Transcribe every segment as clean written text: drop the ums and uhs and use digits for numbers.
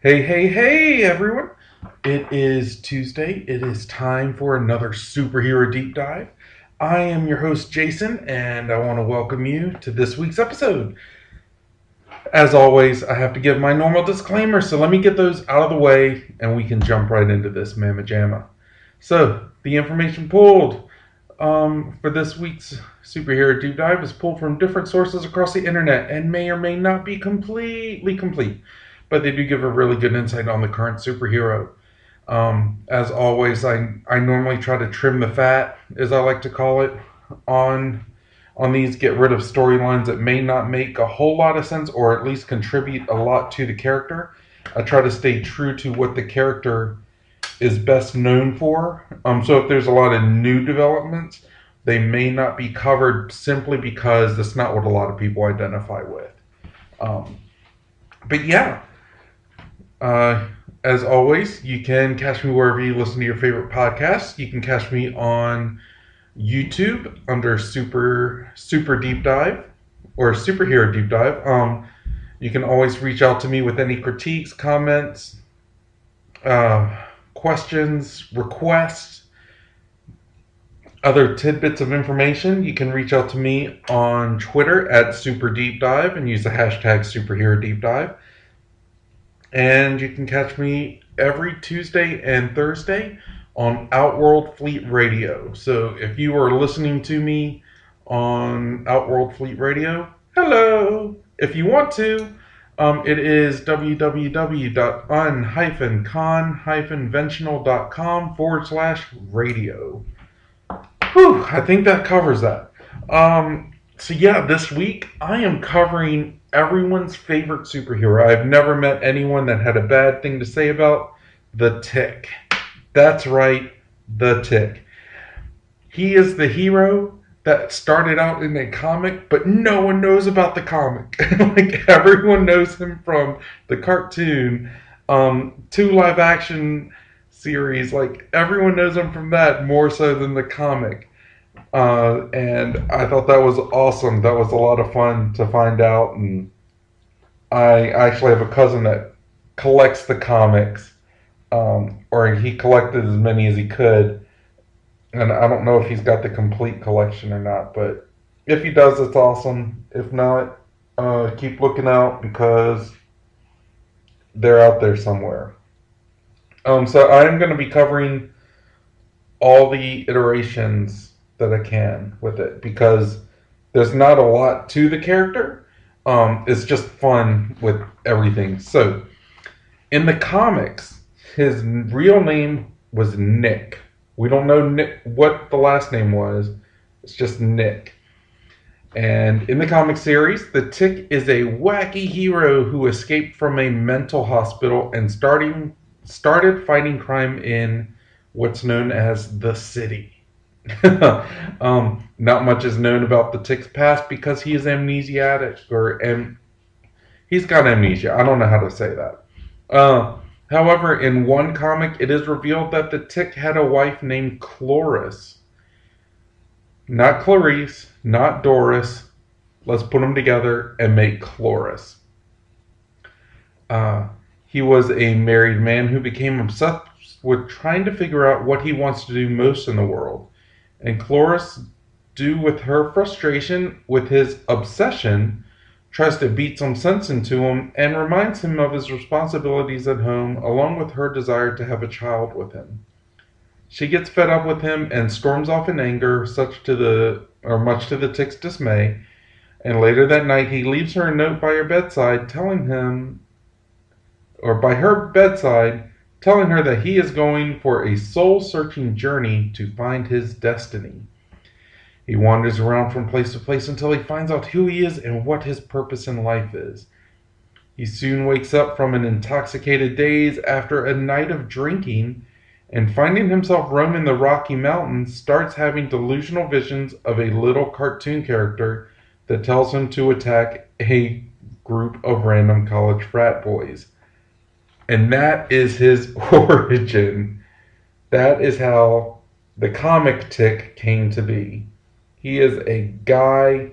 Hey, everyone. It is Tuesday. It is time for another superhero deep dive. I am your host, Jason, and I want to welcome you to this week's episode. As always, I have to give my normal disclaimer, so let me get those out of the way and we can jump right into this mamma jamma. So, the information pulled for this week's superhero deep dive is pulled from different sources across the internet and may or may not be completely complete, but they do give a really good insight on the current superhero. As always, I normally try to trim the fat, as I like to call it, on these, get rid of storylines that may not make a whole lot of sense or at least contribute a lot to the character. I try to stay true to what the character is best known for. So if there's a lot of new developments, they may not be covered simply because that's not what a lot of people identify with. But yeah, as always, you can catch me wherever you listen to your favorite podcasts. You can catch me on YouTube under Super Deep Dive or Superhero Deep Dive. You can always reach out to me with any critiques, comments, questions, requests, other tidbits of information. You can reach out to me on Twitter at Super Deep Dive and use the hashtag Superhero Deep Dive. And you can catch me every Tuesday and Thursday on Outworld Fleet Radio. So if you are listening to me on Outworld Fleet Radio, hello! If you want to, it is www.un-con-ventional.com/radio. Whew, I think that covers that. So yeah, this week I am covering everyone's favorite superhero. I've never met anyone that had a bad thing to say about the Tick. That's right, the Tick. He is the hero that started out in a comic, but no one knows about the comic. Like, everyone knows him from the cartoon, 2 live action series. Like, everyone knows him from that more so than the comic. And I thought that was awesome. That was a lot of fun to find out. And I actually have a cousin that collects the comics, or he collected as many as he could. And I don't know if he's got the complete collection or not, but if he does, it's awesome. If not, keep looking out because they're out there somewhere. So I'm going to be covering all the iterations that I can with it because there's not a lot to the character. It's just fun with everything. So in the comics, his real name was Nick. We don't know Nick, what the last name was. It's just Nick. And in the comic series, the Tick is a wacky hero who escaped from a mental hospital and started fighting crime in what's known as the city. Not much is known about the Tick's past because he is amnesiac, he's got amnesia. I don't know how to say that. However, in one comic, it is revealed that the Tick had a wife named Cloris. Not Clarice, not Doris. Let's put them together and make Cloris. He was a married man who became obsessed with trying to figure out what he wants to do most in the world. And Cloris, due with her frustration with his obsession, tries to beat some sense into him and reminds him of his responsibilities at home, along with her desire to have a child with him. She gets fed up with him and storms off in anger, much to the Tick's dismay. And later that night, he leaves her a note by her bedside, telling her that he is going for a soul-searching journey to find his destiny. He wanders around from place to place until he finds out who he is and what his purpose in life is. He soon wakes up from an intoxicated daze after a night of drinking, and finding himself roaming the Rocky Mountains, starts having delusional visions of a little cartoon character that tells him to attack a group of random college frat boys. And that is his origin. That is how the comic Tick came to be. He is a guy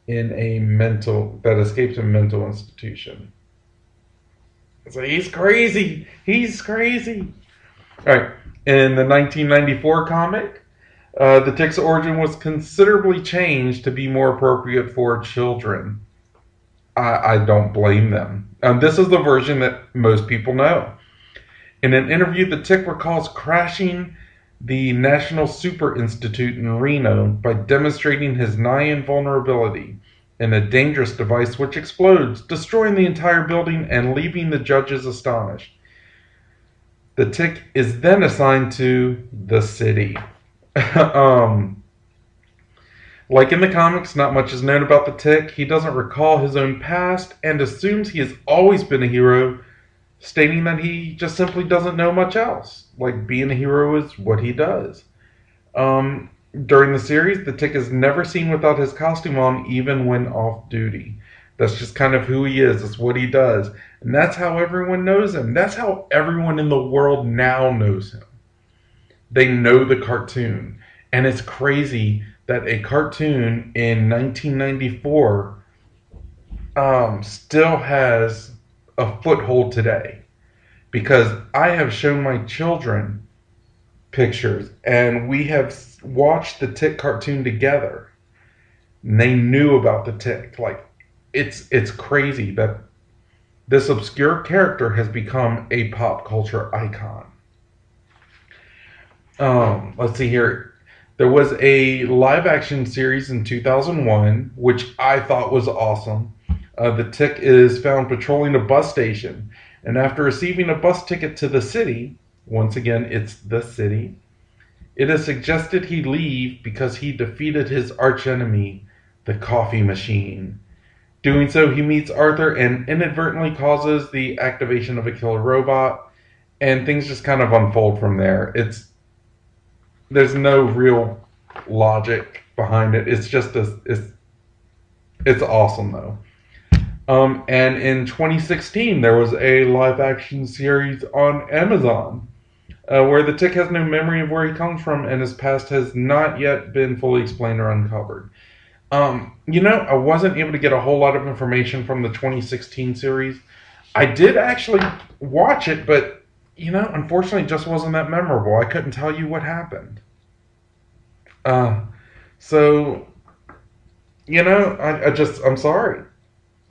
that escapes a mental institution. So he's crazy. He's crazy. All right. In the 1994 comic, the Tick's origin was considerably changed to be more appropriate for children. I don't blame them. This is the version that most people know. In an interview, the Tick recalls crashing the National Super Institute in Reno by demonstrating his nigh invulnerability in a dangerous device which explodes, destroying the entire building and leaving the judges astonished. The Tick is then assigned to the city. Like in the comics, not much is known about the Tick. He doesn't recall his own past and assumes he has always been a hero, stating that he just simply doesn't know much else. Like, being a hero is what he does. During the series, the Tick is never seen without his costume on, even when off duty. That's just kind of who he is. That's what he does. And that's how everyone knows him. That's how everyone in the world now knows him. They know the cartoon. And it's crazy that a cartoon in 1994 still has a foothold today. Because I have shown my children pictures, and we have watched the Tick cartoon together. And they knew about the Tick. Like, it's crazy that this obscure character has become a pop culture icon. Let's see here. There was a live action series in 2001, which I thought was awesome. The Tick is found patrolling a bus station, and after receiving a bus ticket to the city, once again, it's the city, it is suggested he leave because he defeated his archenemy, the coffee machine. Doing so, he meets Arthur and inadvertently causes the activation of a killer robot, and things just kind of unfold from there. There's no real logic behind it. It's just it's awesome though. And in 2016, there was a live action series on Amazon where the Tick has no memory of where he comes from, and his past has not yet been fully explained or uncovered. I wasn't able to get a whole lot of information from the 2016 series. I did actually watch it, but unfortunately, it just wasn't that memorable. I couldn't tell you what happened. I'm sorry.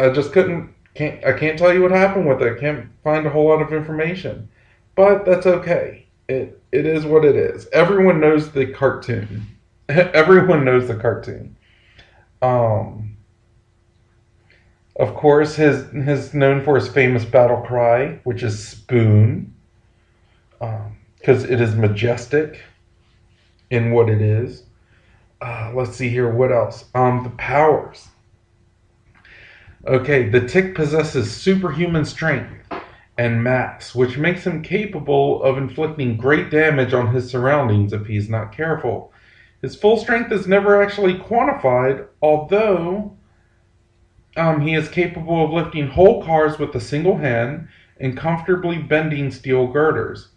I just can't tell you what happened with it. I can't find a whole lot of information. But that's okay. It is what it is. Everyone knows the cartoon. Everyone knows the cartoon. Of course, his known for his famous battle cry, which is Spoon. Because it is majestic in what it is. Let's see here. What else? The powers. Okay, the Tick possesses superhuman strength and mass, which makes him capable of inflicting great damage on his surroundings if he's not careful. His full strength is never actually quantified, although he is capable of lifting whole cars with a single hand and comfortably bending steel girders.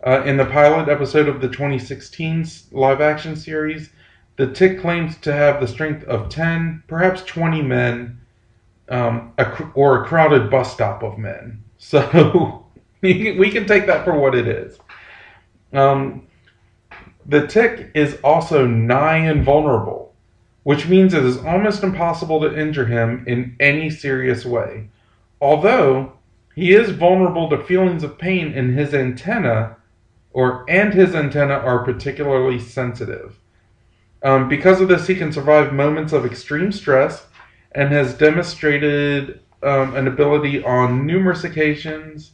In the pilot episode of the 2016 live-action series, the Tick claims to have the strength of 10, perhaps 20 men, or a crowded bus stop of men. So we can take that for what it is. The Tick is also nigh invulnerable, which means it is almost impossible to injure him in any serious way. Although he is vulnerable to feelings of pain in his antenna, and his antenna are particularly sensitive. Because of this, he can survive moments of extreme stress and has demonstrated an ability on numerous occasions.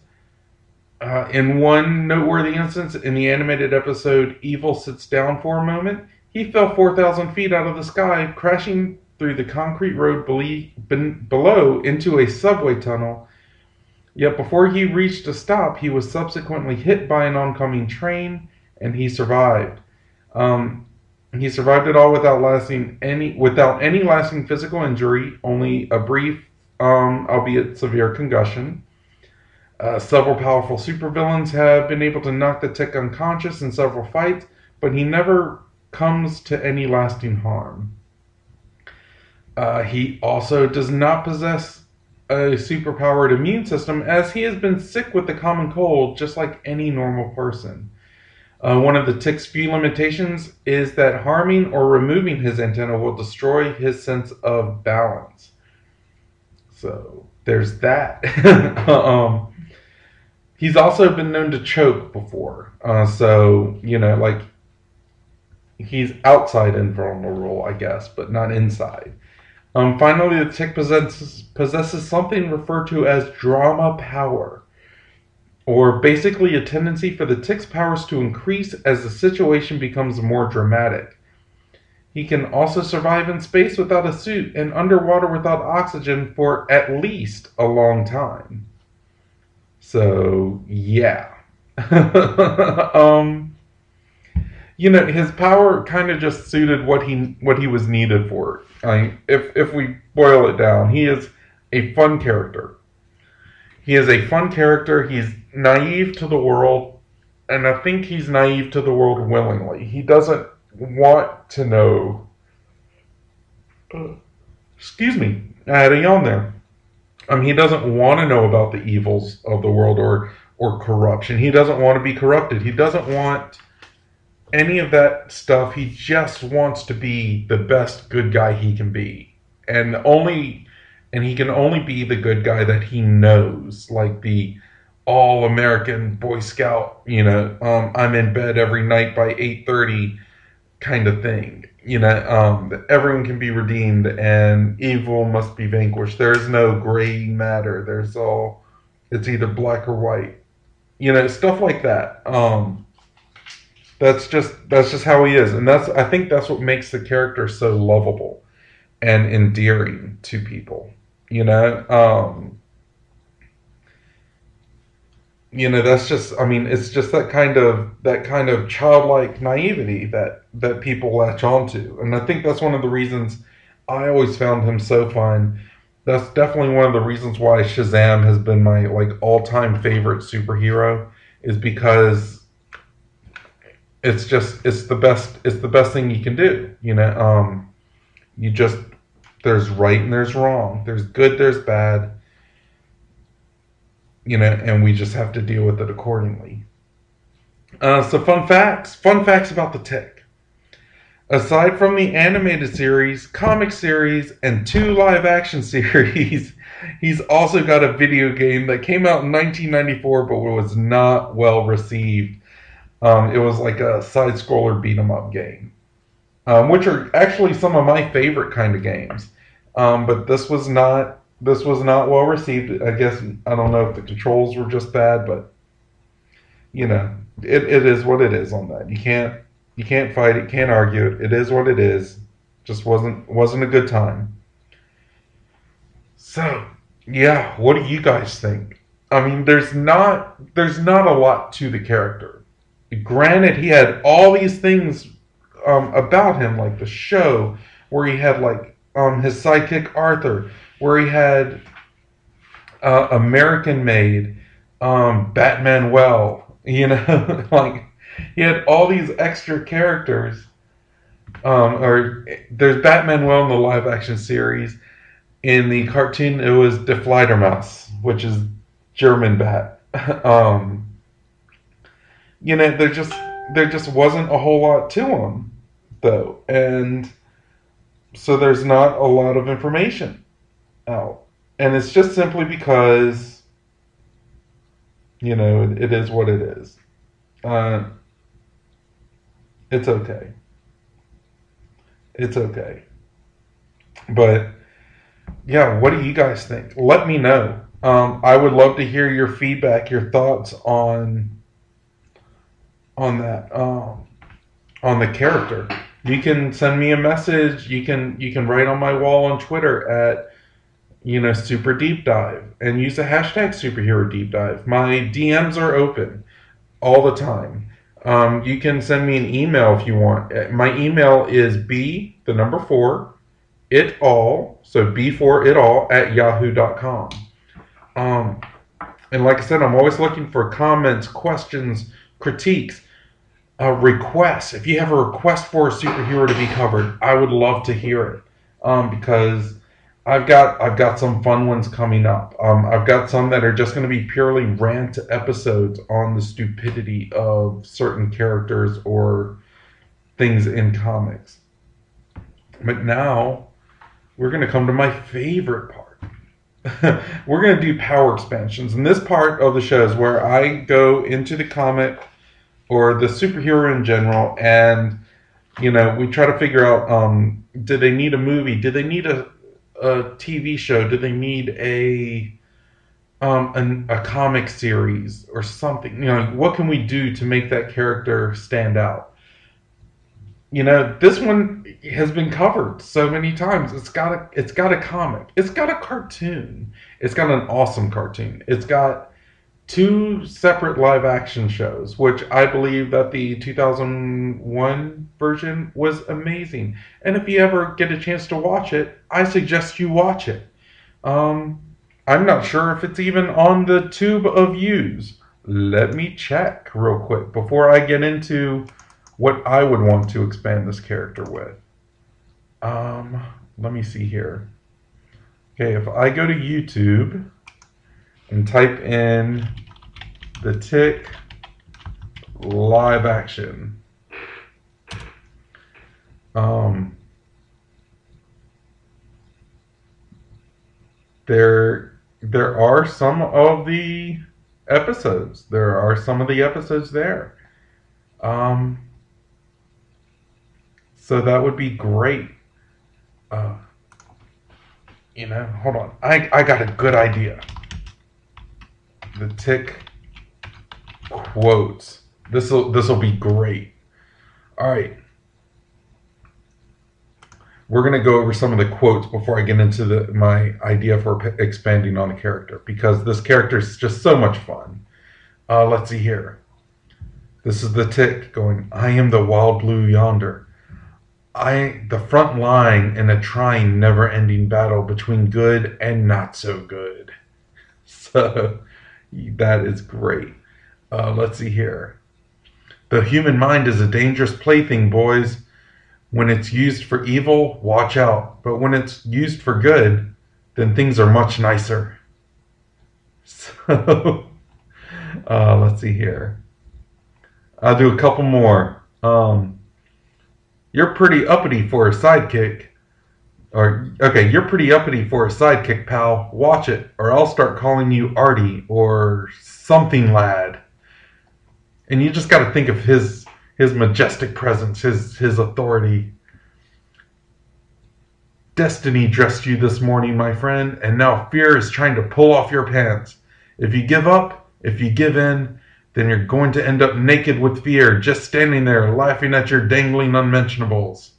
In one noteworthy instance, in the animated episode Evil Sits Down for a Moment, he fell 4,000 feet out of the sky, crashing through the concrete road below into a subway tunnel. Yet before he reached a stop, he was subsequently hit by an oncoming train, and he survived. He survived it all without any lasting physical injury, only a brief, albeit severe concussion. Several powerful supervillains have been able to knock the Tick unconscious in several fights, but he never comes to any lasting harm. He also does not possess a superpowered immune system, as he has been sick with the common cold just like any normal person. One of the tick's few limitations is that harming or removing his antenna will destroy his sense of balance. So there's that. He's also been known to choke before. So, like, he's outside invulnerable, I guess, but not inside. Finally, the tick possesses something referred to as drama power, or basically a tendency for the tick's powers to increase as the situation becomes more dramatic. He can also survive in space without a suit and underwater without oxygen for at least a long time. So, yeah. His power kind of just suited what he was needed for. If we boil it down, he is a fun character. He's naive to the world, and I think he's naive to the world willingly. He doesn't want to know. Excuse me, I had a yawn there. He doesn't want to know about the evils of the world or corruption. He doesn't want to be corrupted. He doesn't want any of that stuff. He just wants to be the best good guy he can be, and he can only be the good guy that he knows, like the all-American Boy Scout, I'm in bed every night by 8:30 kind of thing. That everyone can be redeemed and evil must be vanquished. There's no gray matter. It's either black or white. Stuff like that. That's just how he is, and I think that's what makes the character so lovable and endearing to people. That's just, it's just that kind of childlike naivety that people latch onto. And I think that's one of the reasons I always found him so fun. That's definitely one of the reasons why Shazam has been my all-time favorite superhero, is because it's the best thing you can do. There's right and there's wrong. There's good, there's bad. And we just have to deal with it accordingly. So fun facts about the Tick. Aside from the animated series, comic series, and 2 live-action series, he's also got a video game that came out in 1994 but was not well received. It was like a side-scroller beat-em-up game, which are actually some of my favorite kind of games. But this was not well received. I guess, I don't know if the controls were just bad, but it is what it is on that. You can't fight it, can't argue it. It is what it is. Just wasn't a good time. So, yeah, what do you guys think? There's not a lot to the character. Granted, he had all these things about him, like the show, where he had his sidekick Arthur, where he had American-made Batman. He had all these extra characters. Or there's Batman in the live-action series. In the cartoon, it was the Fledermaus, which is German bat. There just wasn't a whole lot to him, though, and so there's not a lot of information out, and it's just simply because it is what it is. It's okay. It's okay. But yeah, what do you guys think? Let me know. I would love to hear your feedback, your thoughts on that, on the character. You can send me a message. You can write on my wall on Twitter at Super Deep Dive, and use the hashtag Superhero Deep Dive. My DMs are open all the time. You can send me an email if you want. My email is b4itall, so b4itall at yahoo.com. And like I said, I'm always looking for comments, questions, critiques, requests. If you have a request for a superhero to be covered, I would love to hear it, because I've got some fun ones coming up. I've got some that are just going to be purely rant episodes on the stupidity of certain characters or things in comics. But now we're going to come to my favorite part. We're going to do power expansions. And this part of the show is where I go into the comic or the superhero in general, and we try to figure out, do they need a movie? Do they need a TV show? Do they need a comic series or something? What can we do to make that character stand out? This one has been covered so many times. It's got a comic. It's got a cartoon. It's got an awesome cartoon. It's got two separate live action shows, which I believe that the 2001 version was amazing. And if you ever get a chance to watch it, I suggest you watch it. I'm not sure if it's even on the tube of views. Let me check real quick before I get into what I would want to expand this character with. Let me see here. Okay, if I go to YouTube and type in the Tick live action, there are some of the episodes. There are some of the episodes there. So that would be great. Hold on. I got a good idea. The Tick quotes. This'll be great. All right. We're gonna go over some of the quotes before I get into my idea for expanding on a character, because this character is just so much fun. Let's see here. This is the Tick going, "I am the wild blue yonder. The front line in a trying, never-ending battle between good and not so good." So that is great. Let's see here. "The human mind is a dangerous plaything, boys. When it's used for evil, watch out. But when it's used for good, then things are much nicer." So let's see here. I'll do a couple more. "You're pretty uppity for a sidekick." You're pretty uppity for a sidekick, pal. Watch it, or I'll start calling you Artie or something, lad. And you just got to think of his majestic presence, his authority. "Destiny dressed you this morning, my friend, and now fear is trying to pull off your pants. If you give up, if you give in, then you're going to end up naked with fear, just standing there laughing at your dangling unmentionables."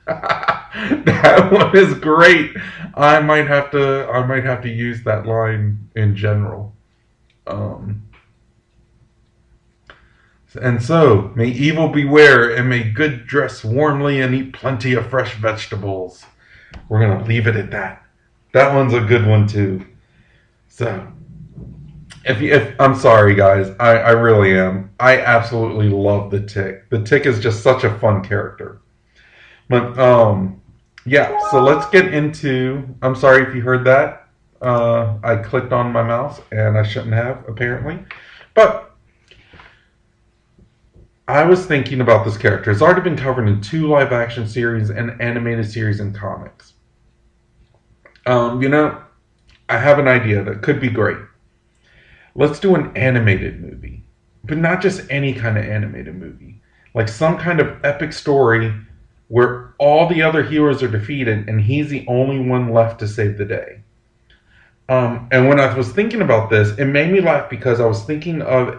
That one is great. I might have to use that line in general. "And so, may evil beware, and may good dress warmly and eat plenty of fresh vegetables." We're gonna leave it at that. That one's a good one too. So, if I'm sorry, guys, I really am. I absolutely love the Tick. The Tick is just such a fun character. But yeah. So let's get into. I'm sorry if you heard that. I clicked on my mouse and I shouldn't have, apparently. But I was thinking about this character. It's already been covered in 2 live-action series and animated series and comics. I have an idea that could be great. Let's do an animated movie, but not just any kind of animated movie. Like some kind of epic story where all the other heroes are defeated and he's the only one left to save the day. And when I was thinking about this, it made me laugh because I was thinking of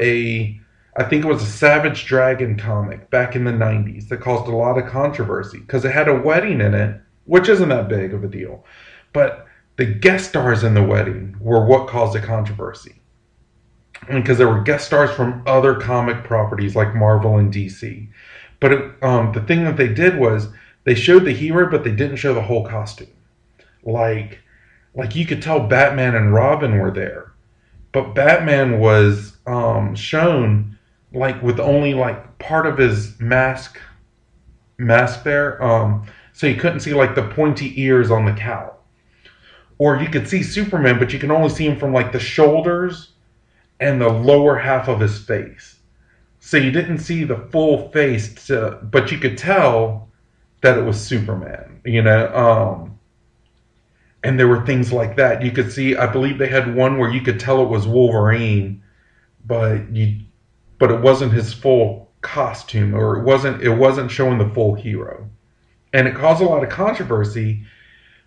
I think it was a Savage Dragon comic back in the 90s that caused a lot of controversy because it had a wedding in it, which isn't that big of a deal. But the guest stars in the wedding were what caused the controversy. Because there were guest stars from other comic properties like Marvel and DC. But the thing that they did was they showed the hero, but they didn't show the whole costume. Like you could tell Batman and Robin were there. But Batman was shown like with only like part of his mask there. So you couldn't see like the pointy ears on the cowl. Or you could see Superman, but you can only see him from like the shoulders and the lower half of his face. So you didn't see the full face, but you could tell that it was Superman, you know. And there were things like that. You could see, I believe they had one where you could tell it was Wolverine, but it wasn't his full costume, or it wasn't showing the full hero. And it caused a lot of controversy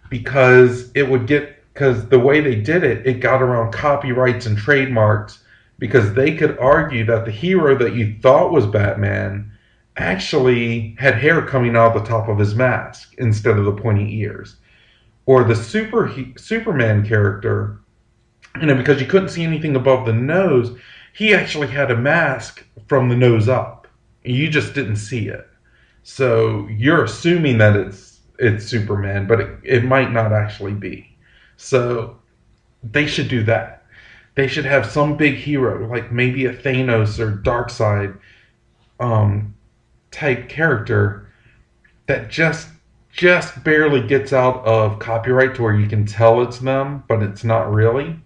because the way they did it, it got around copyrights and trademarks, because they could argue that the hero that you thought was Batman actually had hair coming out the top of his mask instead of the pointy ears. Or the Superman character, because you couldn't see anything above the nose, he actually had a mask from the nose up. You just didn't see it. So you're assuming that it's Superman, but it might not actually be. So they should do that. They should have some big hero, like maybe a Thanos or Darkseid type character that just barely gets out of copyright to where you can tell it's them, but it's not really.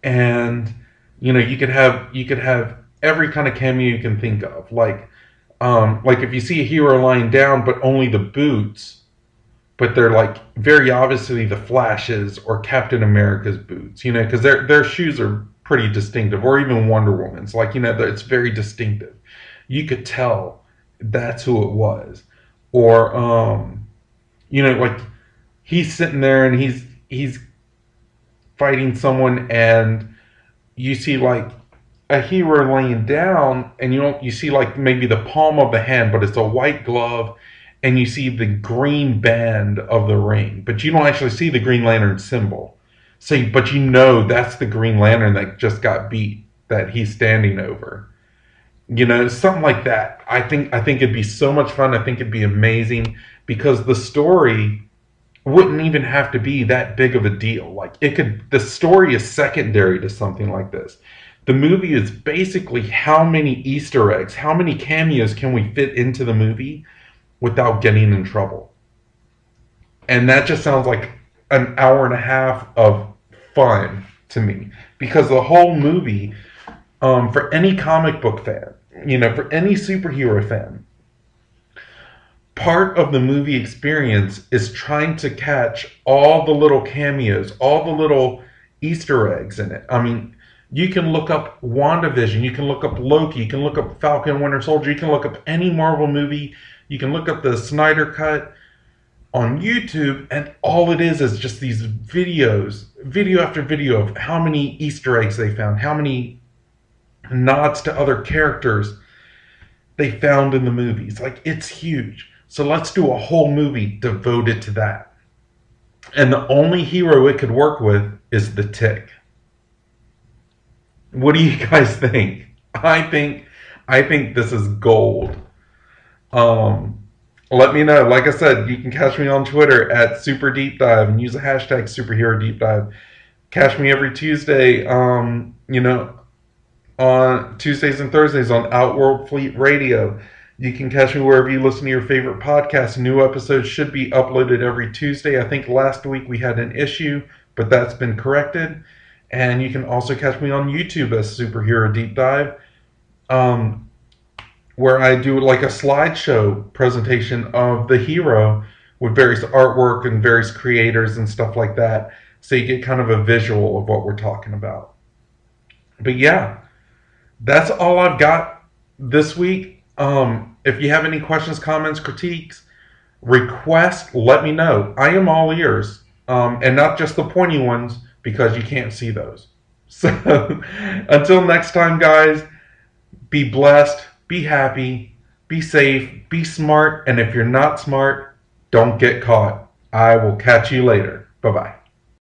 And you could have every kind of cameo you can think of, like if you see a hero lying down, but only the boots, but they're like very obviously the Flash's or Captain America's boots, because their shoes are pretty distinctive, or even Wonder Woman's, it's very distinctive. You could tell that's who it was. Or like he's sitting there and he's fighting someone, and you see like a hero laying down, and you see like maybe the palm of the hand, but it's a white glove, and you see the green band of the ring, but you don't actually see the Green Lantern symbol. So, but that's the Green Lantern that just got beat, that he's standing over. Something like that. I think it'd be so much fun. I think it'd be amazing, because the story wouldn't even have to be that big of a deal. The story is secondary to something like this. The movie is basically how many Easter eggs, how many cameos can we fit into the movie without getting in trouble. And that just sounds like an hour and a half of fun to me, because the whole movie, for any comic book fan, for any superhero fan, part of the movie experience is trying to catch all the little cameos, all the little Easter eggs in it. You can look up WandaVision, you can look up Loki, you can look up Falcon Winter Soldier, you can look up any Marvel movie, you can look up the Snyder Cut on YouTube, and all it is just these video after video of how many Easter eggs they found, how many nods to other characters they found in the movies. It's huge. So let's do a whole movie devoted to that. And the only hero it could work with is the Tick. What do you guys think? I think this is gold. Let me know. Like I said, you can catch me on Twitter at superdeepdive and use the hashtag superherodeepdive. Catch me every Tuesday, on Tuesdays and Thursdays on Outworld Fleet Radio. You can catch me wherever you listen to your favorite podcasts. New episodes should be uploaded every Tuesday. I think last week we had an issue, but that's been corrected. And you can also catch me on YouTube as Superhero Deep Dive, where I do like a slideshow presentation of the hero with various artwork and various creators and stuff like that. So you get kind of a visual of what we're talking about. But yeah, that's all I've got this week. If you have any questions, comments, critiques, requests, let me know. I am all ears. And not just the pointy ones, because you can't see those. So until next time, guys, be blessed, be happy, be safe, be smart. And if you're not smart, don't get caught. I will catch you later. Bye-bye.